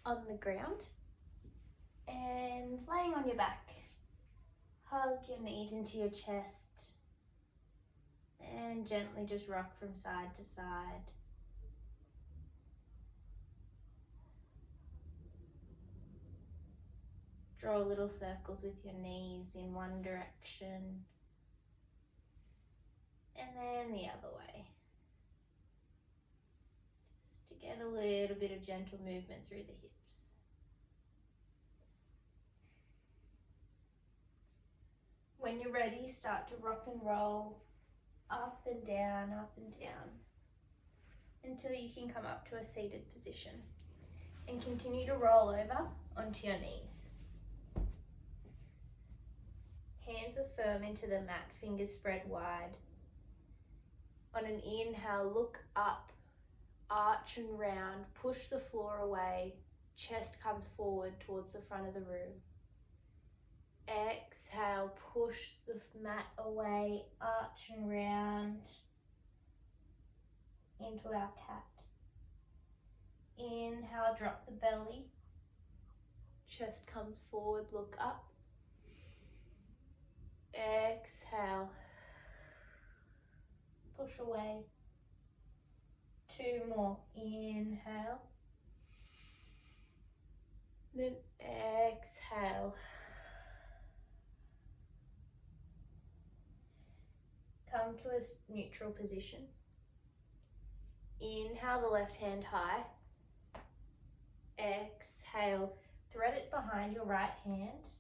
on the ground and laying on your back. Hug your knees into your chest and gently just rock from side to side. Draw little circles with your knees in one direction and then the other way. Just to get a little bit of gentle movement through the hips. When you're ready, start to rock and roll up and down until you can come up to a seated position. And continue to roll over onto your knees. Hands are firm into the mat, fingers spread wide. On an inhale, look up, arch and round, push the floor away, chest comes forward towards the front of the room. Exhale, push the mat away, arch and round into our cat. Inhale, drop the belly, chest comes forward, look up. Exhale, push away. 2 more, inhale, then exhale. Come to a neutral position. Inhale the left hand high. Exhale, thread it behind your right hand.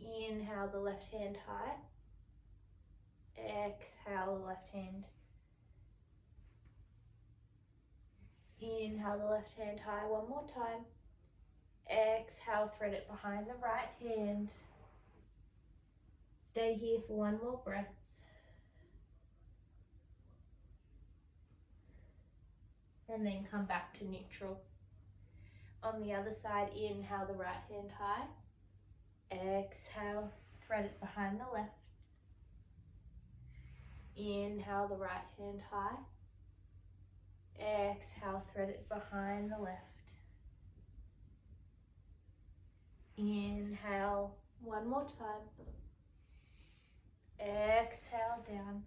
Inhale the left hand high. Exhale the left hand. Inhale the left hand high one more time. Exhale, thread it behind the right hand. Stay here for one more breath. And then come back to neutral. On the other side, inhale the right hand high. Exhale, thread it behind the left. Inhale the right hand high. Exhale, thread it behind the left. Inhale one more time. Exhale down.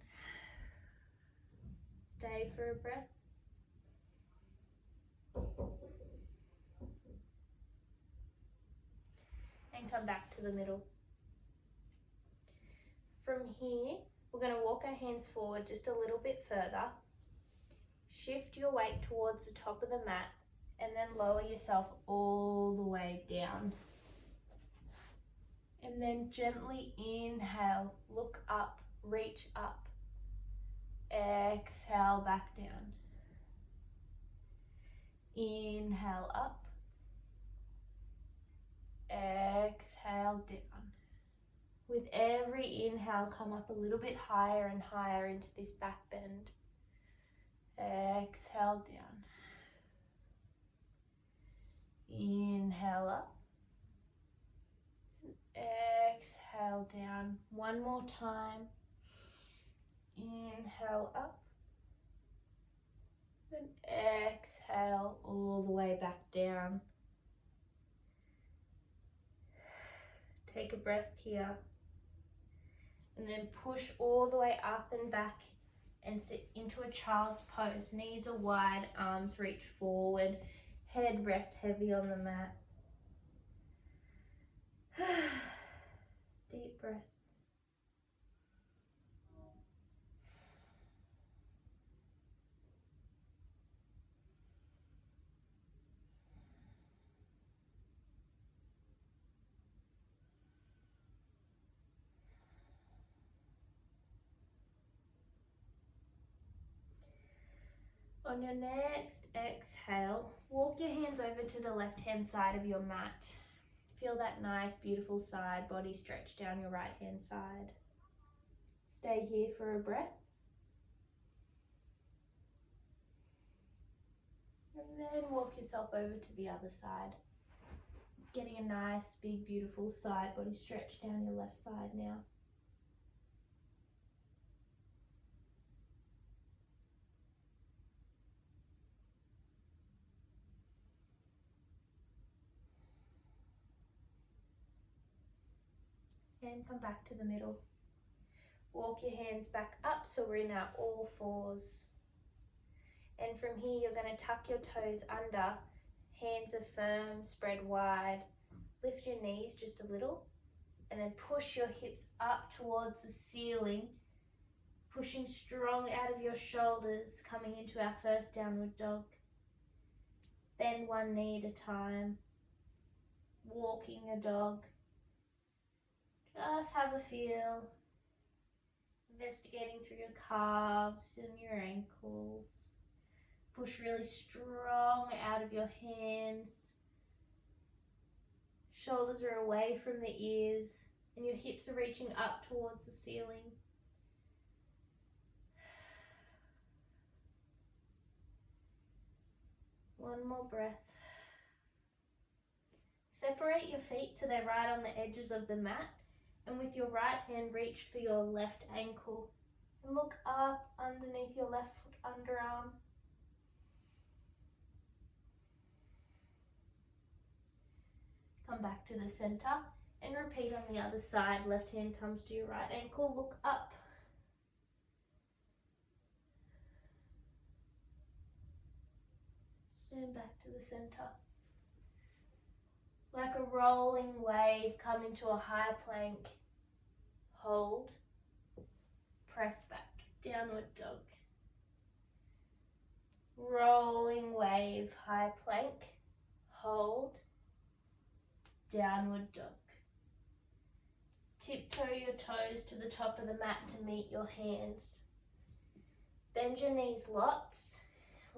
Stay for a breath. And come back to the middle. From here, we're going to walk our hands forward just a little bit further. Shift your weight towards the top of the mat and then lower yourself all the way down. And then gently inhale, look up, reach up. Exhale, back down. Inhale up. Exhale down. With every inhale, come up a little bit higher and higher into this back bend. Exhale down. Inhale up. Exhale down. One more time. Inhale up. Then exhale all the way back down. Take a breath here. And then push all the way up and back and sit into a child's pose. Knees are wide, arms reach forward, head rests heavy on the mat. Deep breaths. On your next exhale, walk your hands over to the left-hand side of your mat. Feel that nice, beautiful side body stretch down your right-hand side. Stay here for a breath. And then walk yourself over to the other side. Getting a nice, big, beautiful side body stretch down your left side now. and come back to the middle. Walk your hands back up so we're in our all fours. And from here you're going to tuck your toes under, hands are firm, spread wide. Lift your knees just a little and then push your hips up towards the ceiling, pushing strong out of your shoulders, coming into our first downward dog. Bend one knee at a time, walking a dog. Just have a feel, investigating through your calves and your ankles. Push really strong out of your hands. Shoulders are away from the ears and your hips are reaching up towards the ceiling. One more breath. Separate your feet so they're right on the edges of the mat, and with your right hand reach for your left ankle and look up underneath your left foot underarm. Come back to the center and repeat on the other side. Left hand comes to your right ankle, look up. And back to the center. Like a rolling wave, come into a high plank. Hold. Press back. Downward dog. Rolling wave, high plank. Hold. Downward dog. Tiptoe your toes to the top of the mat to meet your hands. Bend your knees lots.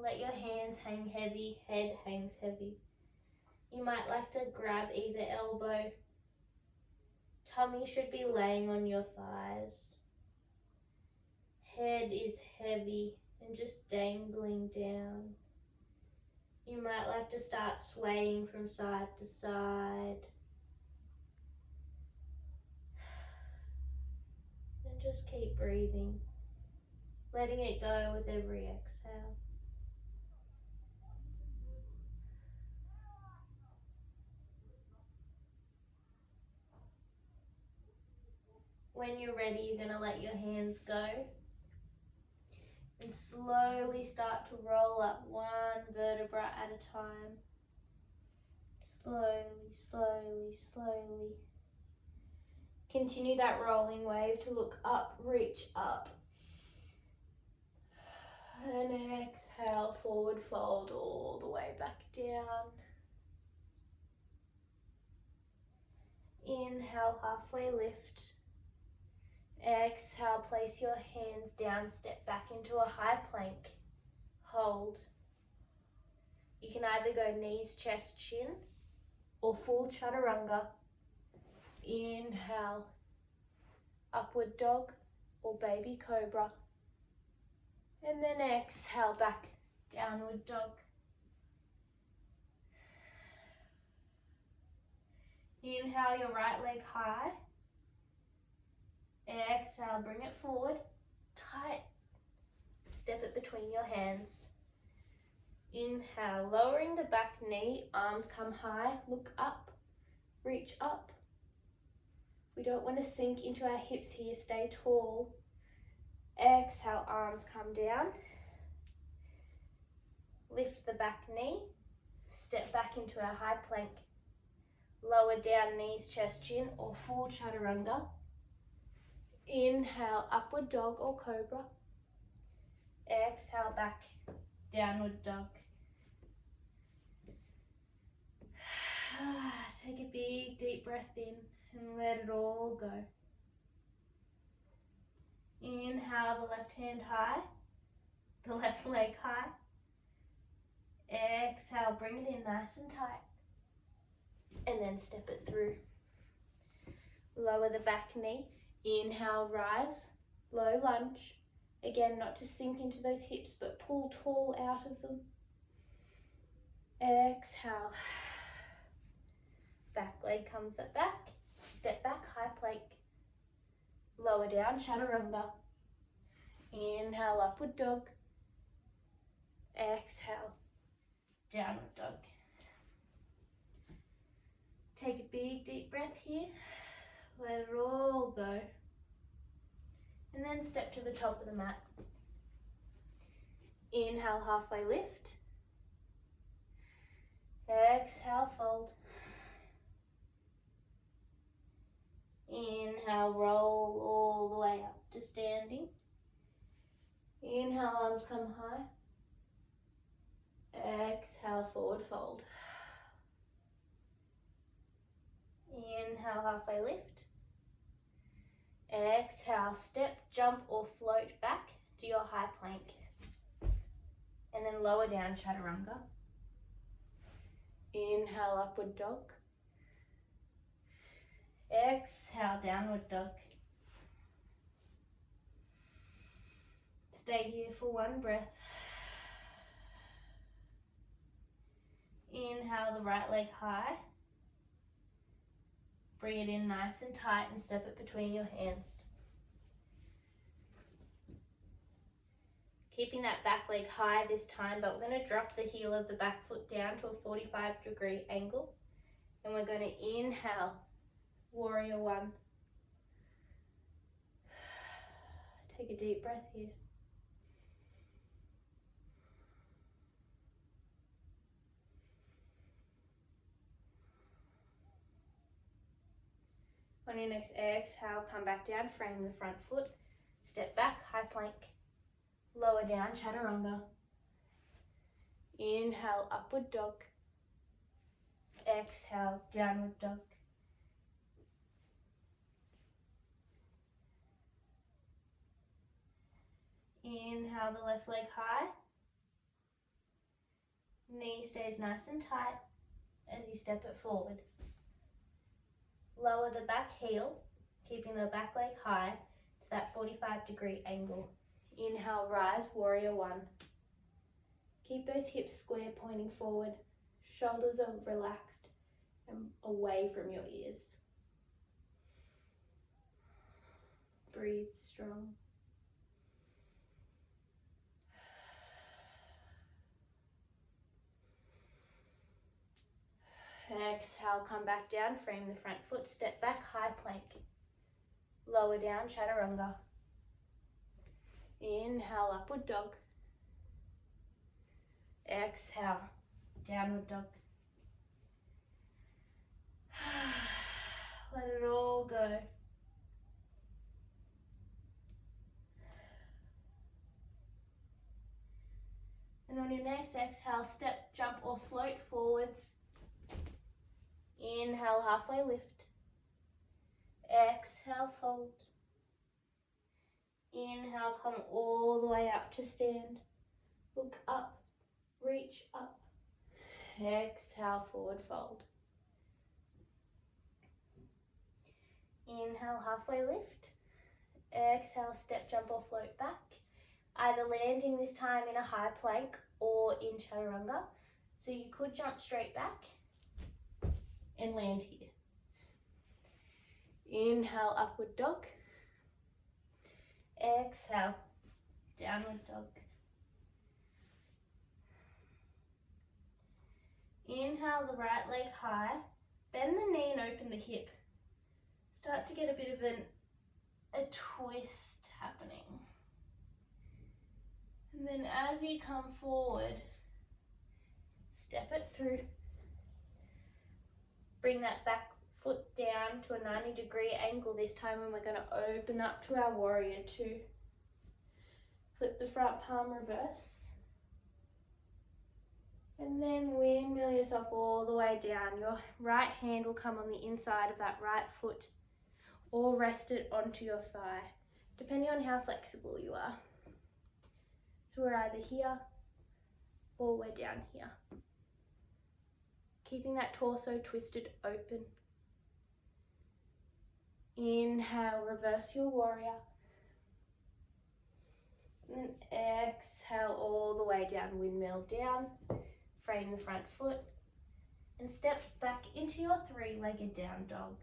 Let your hands hang heavy, head hangs heavy. You might like to grab either elbow. Tummy should be laying on your thighs. Head is heavy and just dangling down. You might like to start swaying from side to side. And just keep breathing, letting it go with every exhale. When you're ready, you're going to let your hands go and slowly start to roll up one vertebra at a time. Slowly, slowly, slowly. Continue that rolling wave to look up, reach up. And exhale, forward fold all the way back down. Inhale, halfway lift. Exhale, place your hands down, step back into a high plank. Hold. You can either go knees, chest, chin, or full chaturanga. Inhale, upward dog or baby cobra. And then exhale, back, downward dog. Inhale your right leg high. Exhale, bring it forward, tight. Step it between your hands. Inhale, lowering the back knee, arms come high, look up, reach up. We don't want to sink into our hips here, stay tall. Exhale, arms come down. Lift the back knee, step back into our high plank. Lower down knees, chest, chin, or full chaturanga. Inhale, upward dog or cobra. Exhale, back, downward dog. Take a big deep breath in and let it all go. Inhale, the left hand high, the left leg high. Exhale, bring it in nice and tight. And then step it through. Lower the back knee. Inhale, rise, low lunge. Again, not to sink into those hips, but pull tall out of them. Exhale. Back leg comes back. Step back, high plank. Lower down, chaturanga. Inhale, upward dog. Exhale, downward dog. Take a big deep breath here. Let it all go. And then step to the top of the mat. Inhale, halfway lift. Exhale, fold. Inhale, roll all the way up to standing. Inhale, arms come high. Exhale, forward fold. Inhale, halfway lift. Exhale, step, jump or float back to your high plank. And then lower down, chaturanga. Inhale, upward dog. Exhale, downward dog. Stay here for one breath. Inhale the right leg high. Bring it in nice and tight and step it between your hands. Keeping that back leg high this time, but we're going to drop the heel of the back foot down to a 45-degree angle. And we're going to inhale, warrior one. Take a deep breath here. On your next exhale, come back down, frame the front foot, step back, high plank, lower down, chaturanga. Inhale, upward dog. Exhale, downward dog. Inhale the left leg high. Knee stays nice and tight as you step it forward. Lower the back heel, keeping the back leg high to that 45-degree angle. Inhale, rise, warrior one. Keep those hips square, pointing forward. Shoulders are relaxed and away from your ears. Breathe strong. Exhale, come back down, frame the front foot, step back, high plank. Lower down, chaturanga. Inhale, upward dog. Exhale, downward dog. Let it all go. And on your next exhale, step, jump or float forwards. Inhale, halfway lift. Exhale, fold. Inhale, come all the way up to stand. Look up, reach up. Exhale, forward fold. Inhale, halfway lift. Exhale, step, jump or float back. Either landing this time in a high plank or in chaturanga. So you could jump straight back and land here. Inhale, upward dog. Exhale, downward dog. Inhale the right leg high. Bend the knee and open the hip. Start to get a bit of a twist happening. And then as you come forward, step it through. Bring that back foot down to a 90-degree angle this time, and we're going to open up to our warrior two. Flip the front palm reverse. And then windmill yourself all the way down. Your right hand will come on the inside of that right foot or rest it onto your thigh, depending on how flexible you are. So we're either here or we're down here. Keeping that torso twisted open. Inhale, reverse your warrior. And exhale all the way down, windmill down. Frame the front foot. And step back into your three-legged down dog.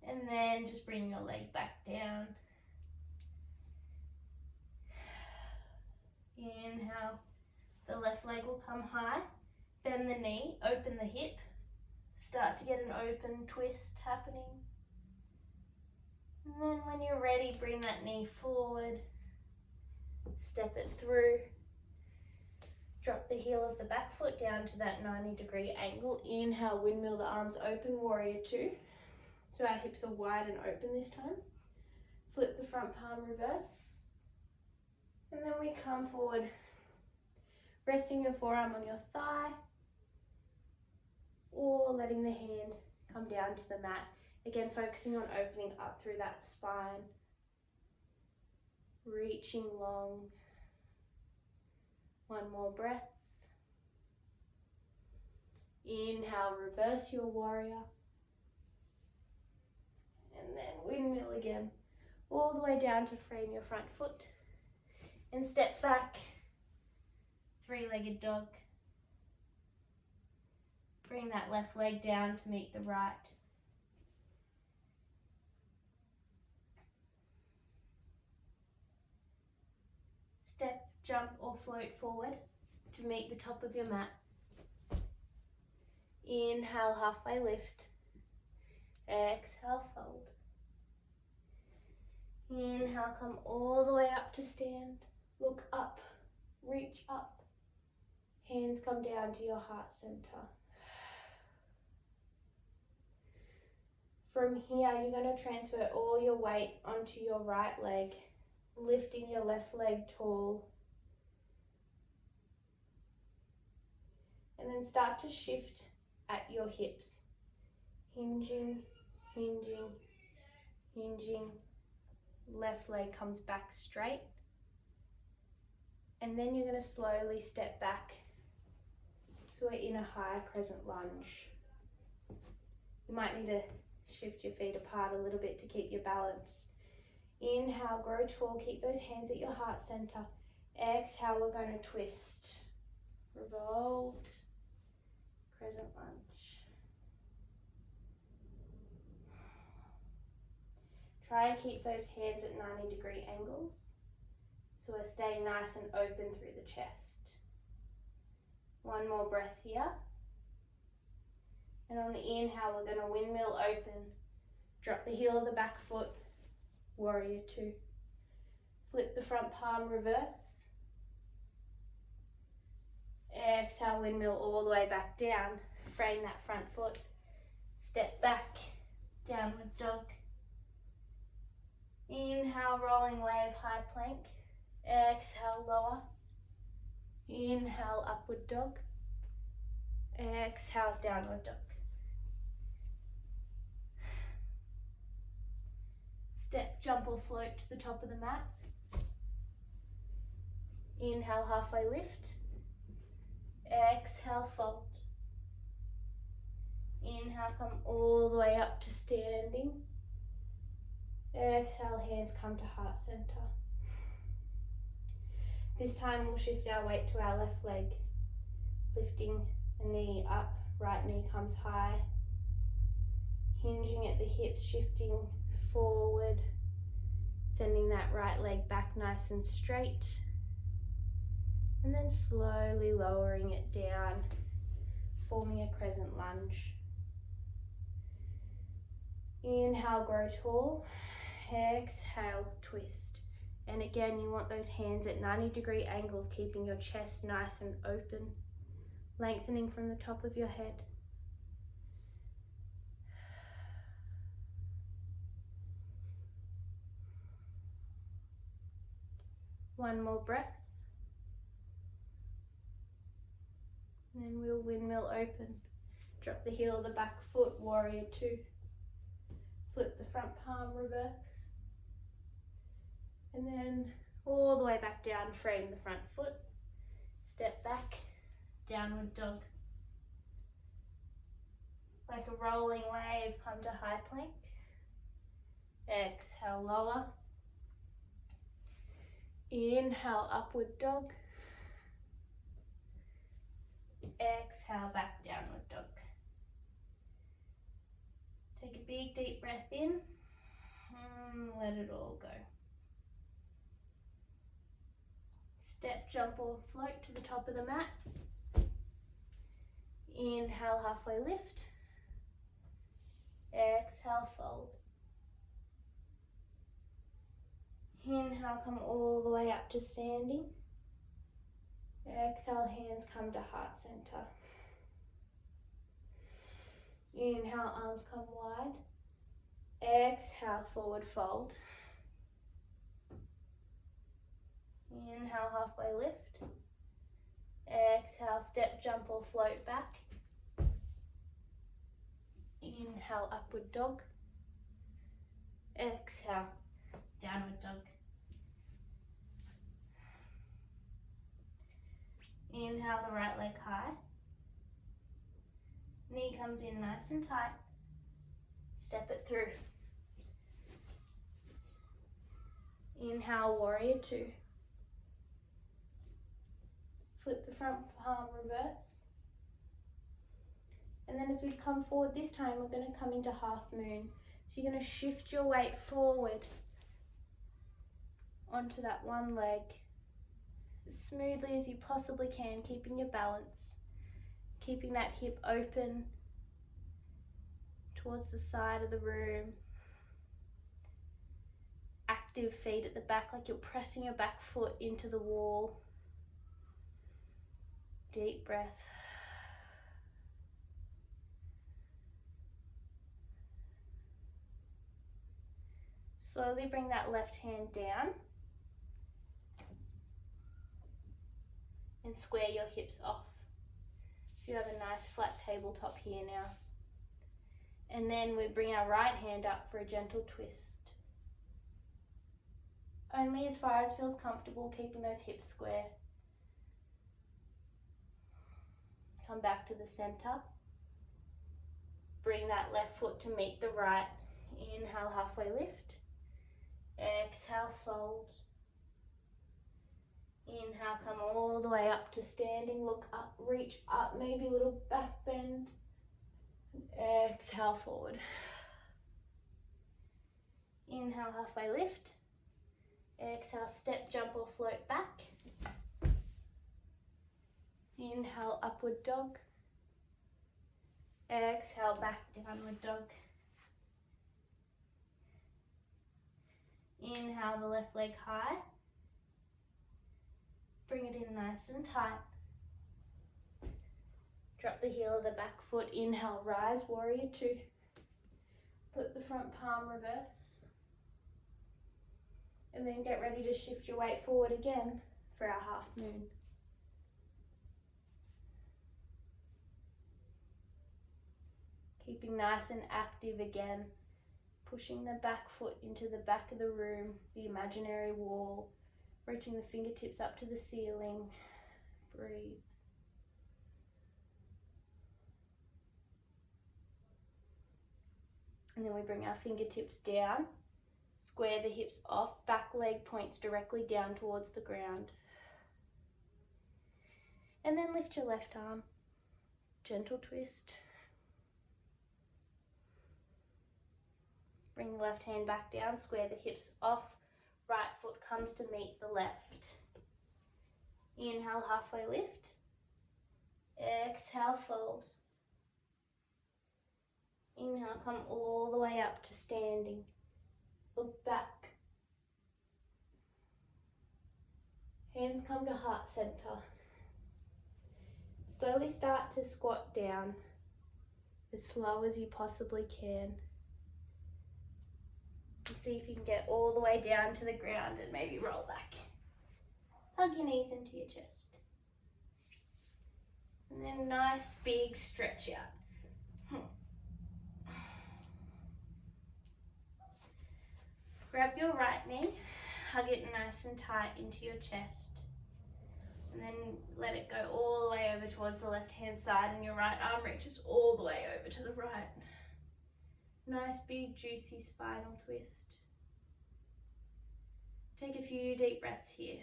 And then just bring your leg back down. Inhale, the left leg will come high. Bend the knee, open the hip. Start to get an open twist happening. And then when you're ready, bring that knee forward, step it through, drop the heel of the back foot down to that 90-degree angle. Inhale, windmill the arms open, warrior two. So our hips are wide and open this time. Flip the front palm, reverse. And then we come forward, resting your forearm on your thigh, or letting the hand come down to the mat. Again, focusing on opening up through that spine, reaching long. One more breath. Inhale, reverse your warrior. And then windmill again, all the way down to frame your front foot. And step back, three-legged dog. Bring that left leg down to meet the right. Step, jump or float forward to meet the top of your mat. Inhale, halfway lift. Exhale, fold. Inhale, come all the way up to stand. Look up, reach up. Hands come down to your heart center. From here, you're going to transfer all your weight onto your right leg, lifting your left leg tall. And then start to shift at your hips. Hinging, hinging, hinging. Left leg comes back straight. And then you're going to slowly step back. So we're in a high crescent lunge. You might need to shift your feet apart a little bit to keep your balance. Inhale, grow tall, keep those hands at your heart center. Exhale, we're going to twist. Revolved, crescent lunge. Try and keep those hands at 90-degree angles. So we're staying nice and open through the chest. One more breath here. And on the inhale, we're going to windmill open. Drop the heel of the back foot, warrior two. Flip the front palm, reverse. Exhale, windmill all the way back down. Frame that front foot. Step back, downward dog. Inhale, rolling wave, high plank. Exhale, lower. Inhale, upward dog. Exhale, downward dog. Step, jump or float to the top of the mat. Inhale, halfway lift. Exhale, fold. Inhale, come all the way up to standing. Exhale, hands come to heart center. This time we'll shift our weight to our left leg, lifting the knee up, right knee comes high, hinging at the hips, shifting forward, sending that right leg back nice and straight, and then slowly lowering it down, forming a crescent lunge. Inhale, grow tall. Exhale, twist. And again, you want those hands at 90-degree angles, keeping your chest nice and open, lengthening from the top of your head. One more breath. And then we'll windmill open. Drop the heel of the back foot, warrior two. Flip the front palm, reverse. And then all the way back down, frame the front foot. Step back, downward dog. Like a rolling wave, come to high plank. Exhale, lower. Inhale, upward dog. Exhale, back downward dog. Take a big deep breath in and let it all go. Step, jump or float to the top of the mat. Inhale, halfway lift. Exhale, fold. Inhale, come all the way up to standing. Exhale, hands come to heart center. Inhale, arms come wide. Exhale, forward fold. Inhale, halfway lift. Exhale, step, jump or float back. Inhale, upward dog. Exhale, downward dog. Inhale, the right leg high. Knee comes in nice and tight. Step it through. Inhale, warrior two. Flip the front palm reverse. And then as we come forward this time, we're going to come into half moon. So you're going to shift your weight forward onto that one leg as smoothly as you possibly can, keeping your balance, keeping that hip open towards the side of the room. Active feet at the back, like you're pressing your back foot into the wall. Deep breath. Slowly bring that left hand down and square your hips off. So you have a nice flat tabletop here now. And then we bring our right hand up for a gentle twist. Only as far as feels comfortable, keeping those hips square. Come back to the center. Bring that left foot to meet the right. Inhale, halfway lift. Exhale, fold. Inhale, come all the way up to standing. Look up, reach up, maybe a little back bend. Exhale, forward. Inhale, halfway lift. Exhale, step, jump or float back. Inhale, upward dog. Exhale, back, downward dog. Inhale, the left leg high. Bring it in nice and tight. Drop the heel of the back foot. Inhale, rise, warrior two. Flip the front palm reverse. And then get ready to shift your weight forward again for our half moon. Keeping nice and active again. Pushing the back foot into the back of the room, the imaginary wall. Reaching the fingertips up to the ceiling. Breathe. And then we bring our fingertips down. Square the hips off. Back leg points directly down towards the ground. And then lift your left arm. Gentle twist. Bring the left hand back down. Square the hips off. Right foot comes to meet the left. Inhale, halfway lift. Exhale, fold. Inhale, come all the way up to standing. Look back. Hands come to heart center. Slowly start to squat down as slow as you possibly can. And see if you can get all the way down to the ground and maybe roll back. Hug your knees into your chest. And then a nice big stretch out. Grab your right knee, hug it nice and tight into your chest. And then let it go all the way over towards the left hand side, and your right arm reaches all the way over to the right. Nice big juicy spinal twist. Take a few deep breaths here.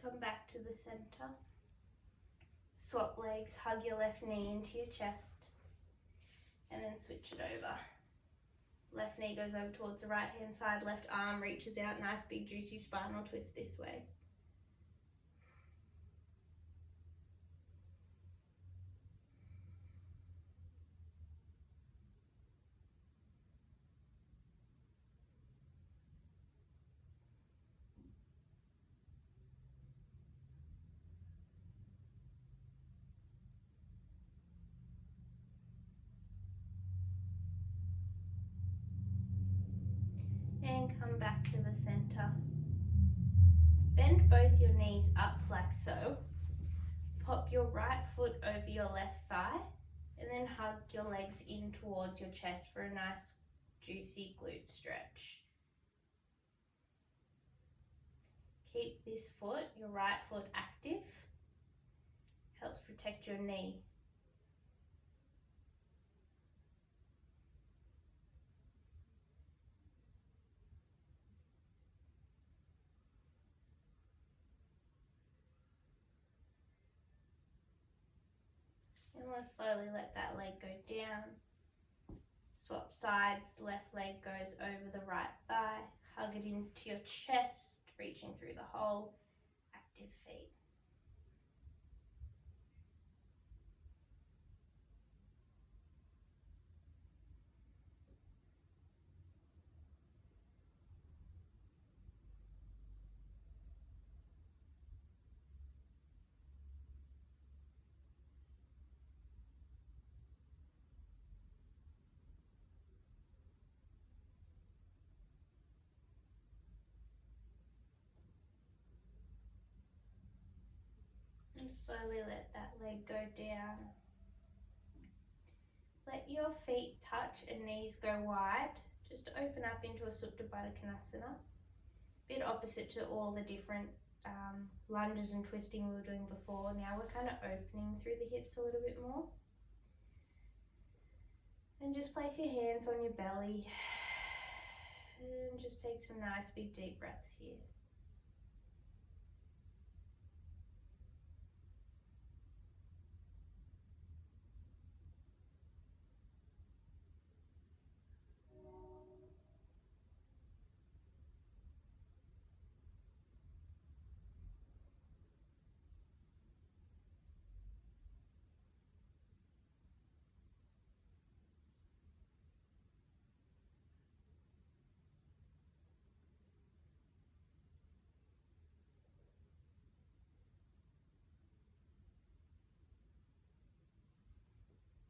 Come back to the center. Swap legs, hug your left knee into your chest, and then switch it over. Left knee goes over towards the right hand side, left arm reaches out, nice big juicy spinal twist this way. And come back to the center. Bend both your knees up like so. Pop your right foot over your left thigh and then hug your legs in towards your chest for a nice juicy glute stretch. Keep this foot, your right foot, active. Helps protect your knee. And we'll slowly let that leg go down. Swap sides, left leg goes over the right thigh. Hug it into your chest, reaching through the whole. Active feet. And slowly let that leg go down. Let your feet touch and knees go wide. Just open up into a Supta Baddha Konasana. Bit opposite to all the different lunges and twisting we were doing before. Now we're kind of opening through the hips a little bit more. And just place your hands on your belly. And just take some nice big deep breaths here.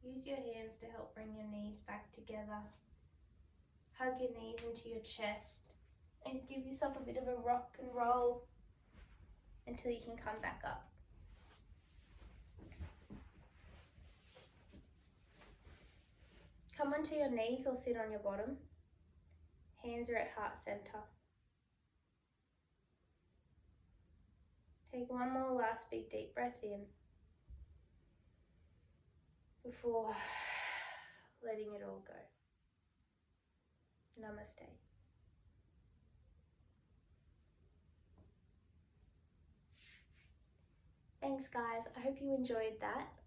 Use your hands to help bring your knees back together. Hug your knees into your chest and give yourself a bit of a rock and roll until you can come back up. Come onto your knees or sit on your bottom. Hands are at heart center. Take one more last big deep breath in before letting it all go. Namaste. Thanks guys, I hope you enjoyed that.